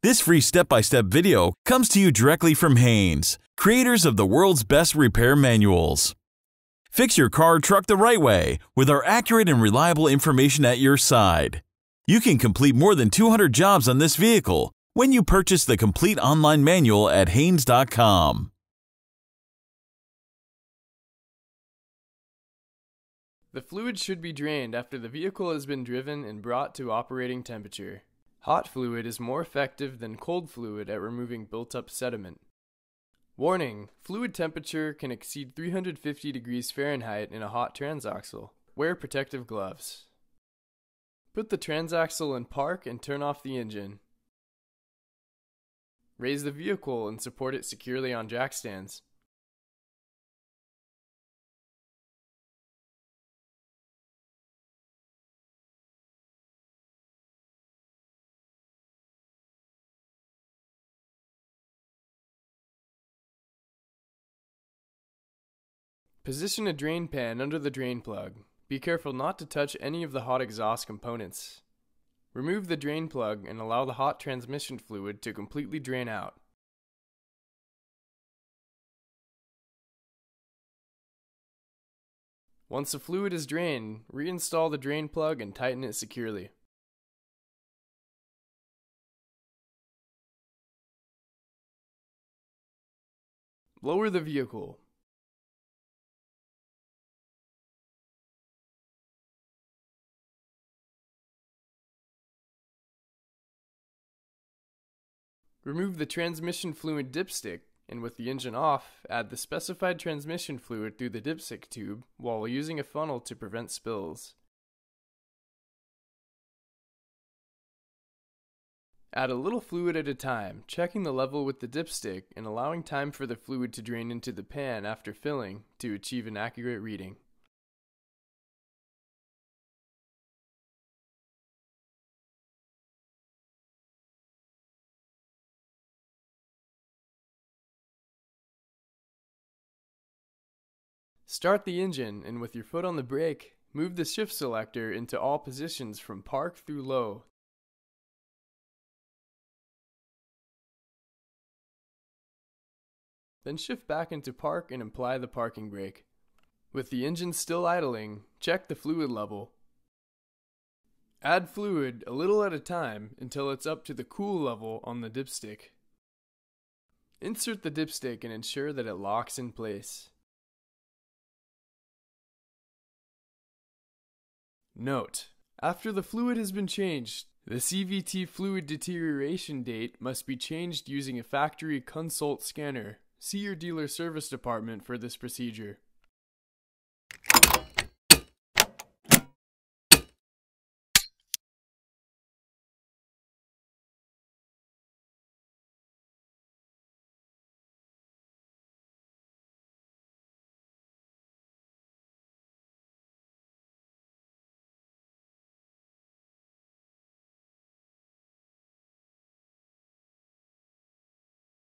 This free step-by-step video comes to you directly from Haynes, creators of the world's best repair manuals. Fix your car or truck the right way with our accurate and reliable information at your side. You can complete more than 200 jobs on this vehicle when you purchase the complete online manual at Haynes.com. The fluid should be drained after the vehicle has been driven and brought to operating temperature. Hot fluid is more effective than cold fluid at removing built-up sediment. Warning: fluid temperature can exceed 350 degrees Fahrenheit in a hot transaxle. Wear protective gloves. Put the transaxle in park and turn off the engine. Raise the vehicle and support it securely on jack stands. Position a drain pan under the drain plug. Be careful not to touch any of the hot exhaust components. Remove the drain plug and allow the hot transmission fluid to completely drain out. Once the fluid is drained, reinstall the drain plug and tighten it securely. Lower the vehicle. Remove the transmission fluid dipstick, and with the engine off, add the specified transmission fluid through the dipstick tube while using a funnel to prevent spills. Add a little fluid at a time, checking the level with the dipstick and allowing time for the fluid to drain into the pan after filling to achieve an accurate reading. Start the engine, and with your foot on the brake, move the shift selector into all positions from park through low. Then shift back into park and apply the parking brake. With the engine still idling, check the fluid level. Add fluid a little at a time until it's up to the cool level on the dipstick. Insert the dipstick and ensure that it locks in place. Note: after the fluid has been changed, the CVT fluid deterioration date must be changed using a factory consult scanner. See your dealer service department for this procedure.